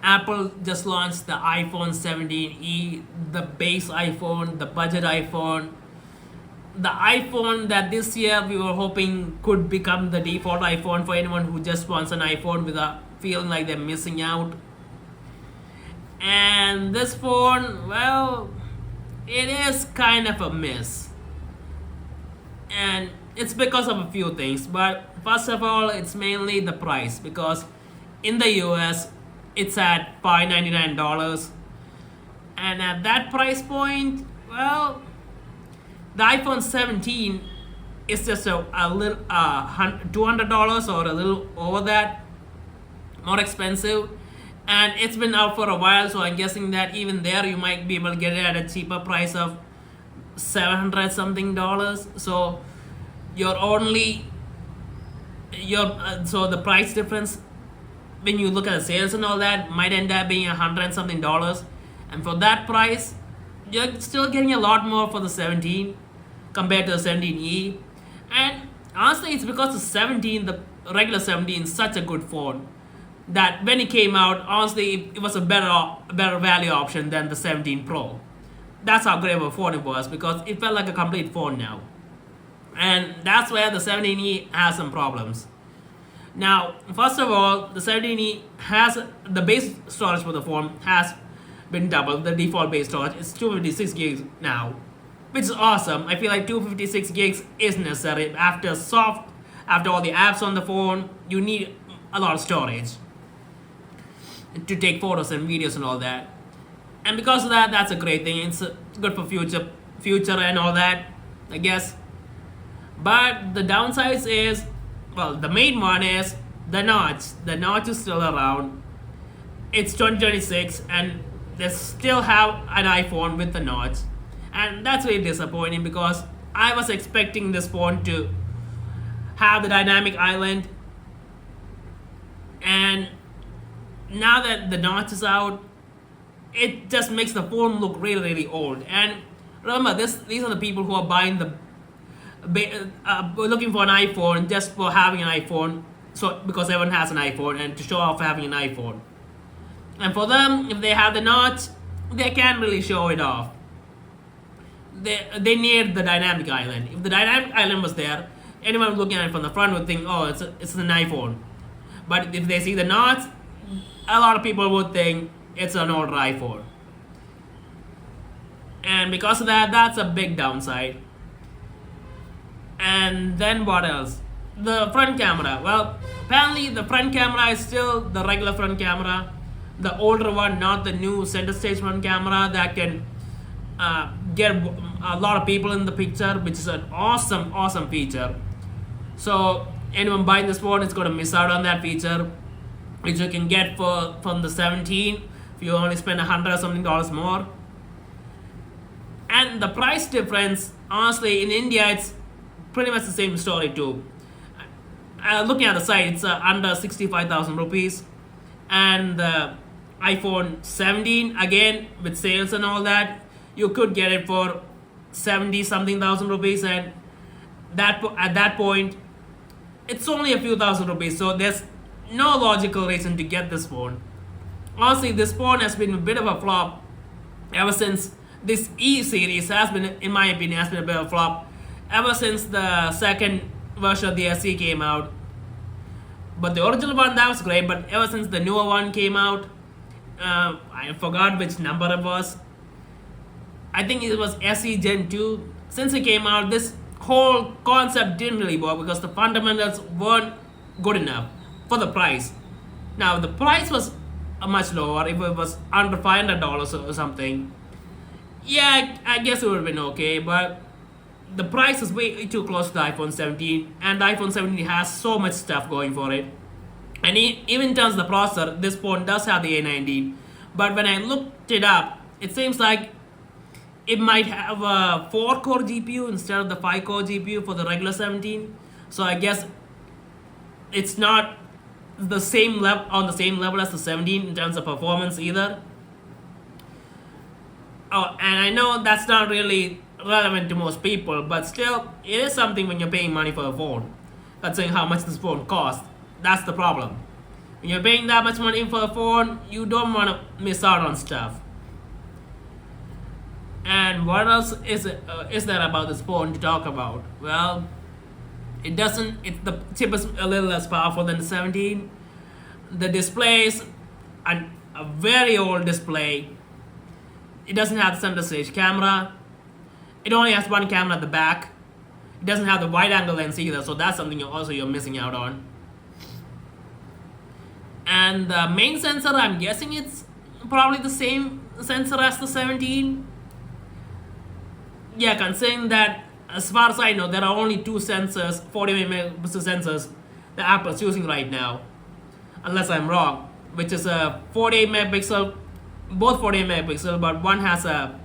Apple just launched the iPhone 17e, the base iPhone, the budget iPhone, the iPhone that this year we were hoping could become the default iPhone for anyone who just wants an iPhone without feeling like they're missing out. And this phone, well, it is kind of a miss. And it's because of a few things. But first of all, it's mainly the price because in the US, it's at $599. And at that price point, well, the iPhone 17 is just a little $200 or a little over that, more expensive, and it's been out for a while. So I'm guessing that even there you might be able to get it at a cheaper price of $700 something dollars. So you're only your so the price difference when you look at the sales and all that might end up being $100 something dollars, and for that price you're still getting a lot more for the 17 compared to the 17e. And honestly, it's because the 17, the regular 17, is such a good phone that when it came out, honestly, it was a better value option than the 17 Pro. That's how great of a phone it was because it felt like a complete phone now. And that's where the 17e has some problems. Now, first of all, the 17e has the base storage for the phone has been doubled. The default base storage is 256 gigs now, which is awesome. I feel like 256 gigs is necessary after all the apps on the phone. You need a lot of storage to take photos and videos and all that. And because of that, that's a great thing. It's good for future and all that, I guess. But the downsides is, well, the main one is the notch. The notch is still around. It's 2026 and they still have an iPhone with the notch. And that's really disappointing because I was expecting this phone to have the dynamic island. And now that the notch is out, it just makes the phone look really, really old. And remember, these are the people who are buying looking for an iPhone just for having an iPhone. So because everyone has an iPhone and to show off having an iPhone. And for them, if they have the notch, they can't really show it off. They need the dynamic island. If the dynamic island was there, anyone looking at it from the front would think, oh, it's an iPhone. But if they see the notch, a lot of people would think it's an older iPhone. And because of that, that's a big downside. And then what else? The front camera. Well, apparently the front camera is still the regular front camera, the older one, not the new center stage front camera that can get a lot of people in the picture, which is an awesome feature. So anyone buying this phone is going to miss out on that feature, which you can get from the 17 if you only spend $100 something more. And the price difference, honestly, in India it's pretty much the same story too. Looking at the site, it's under 65,000 rupees, and the iPhone 17 again with sales and all that, you could get it for 70 something thousand rupees, and at that point it's only a few thousand rupees, so there's no logical reason to get this phone. Honestly, this phone has been a bit of a flop ever since this E series has been, in my opinion, has been a bit of a flop ever since the second version of the SE came out. But the original one, that was great, but ever since the newer one came out, I forgot which number it was. I think it was SE Gen 2. Since it came out, this whole concept didn't really work because the fundamentals weren't good enough for the price. Now, the price was much lower. If it was under $500 or something, yeah, I guess it would have been okay, but the price is way too close to the iPhone 17, and the iPhone 17 has so much stuff going for it. And even in terms of the processor, this phone does have the A19, but when I looked it up, it seems like it might have a 4-core GPU instead of the 5-core GPU for the regular 17. So I guess it's not the same on the same level as the 17 in terms of performance either. Oh, and I know that's not really relevant to most people, but still, it is something when you're paying money for a phone. Considering how much this phone costs, that's the problem. When you're paying that much money for a phone, you don't want to miss out on stuff. And what else is there about this phone to talk about? Well, it doesn't. The chip is a little less powerful than the 17. The display is a very old display. It doesn't have the center stage camera. It only has one camera at the back. It doesn't have the wide angle lens either, so that's something you're missing out on. And the main sensor, I'm guessing it's probably the same sensor as the 17. Yeah, considering that, as far as I know, there are only two sensors, 40 megapixel sensors, that Apple's using right now, unless I'm wrong, which is a 48 megapixel, both 48 megapixel, but one has a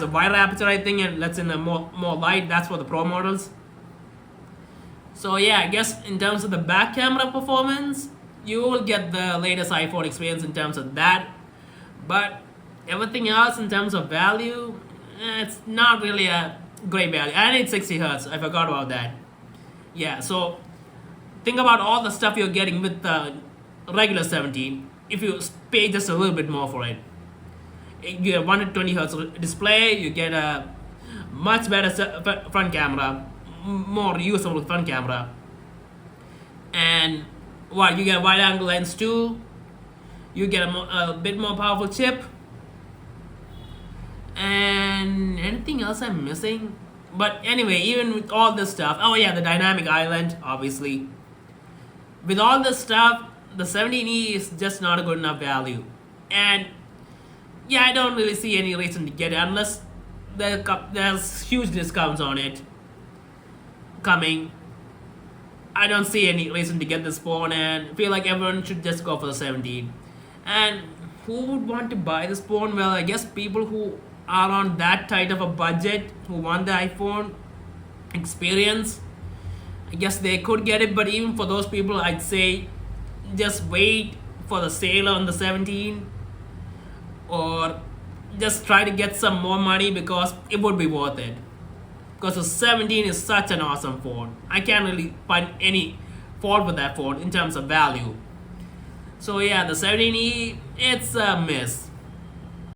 wider aperture, I think, and lets in a more light. That's for the Pro models. So yeah, I guess in terms of the back camera performance, you will get the latest iPhone experience in terms of that, but everything else in terms of value, it's not really a great value. And it's 60 hertz. I forgot about that. Yeah, so think about all the stuff you're getting with the regular 17. If you pay just a little bit more for it, you get 120 hertz display. You get a much better front camera, more usable front camera, and what you get a wide angle lens too. You get a bit more powerful chip. And anything else I'm missing? But anyway, even with all this stuff, oh yeah, the dynamic island, obviously. With all this stuff, the 17E is just not a good enough value. And yeah, I don't really see any reason to get it unless there's huge discounts on it coming. I don't see any reason to get this phone, and feel like everyone should just go for the 17. And who would want to buy this phone? Well, I guess people who are on that tight of a budget, who want the iPhone experience, I guess they could get it. But even for those people, I'd say just wait for the sale on the 17, or just try to get some more money, because it would be worth it. Because the 17 is such an awesome phone. I can't really find any fault with that phone in terms of value. So yeah, the 17E, it's a miss.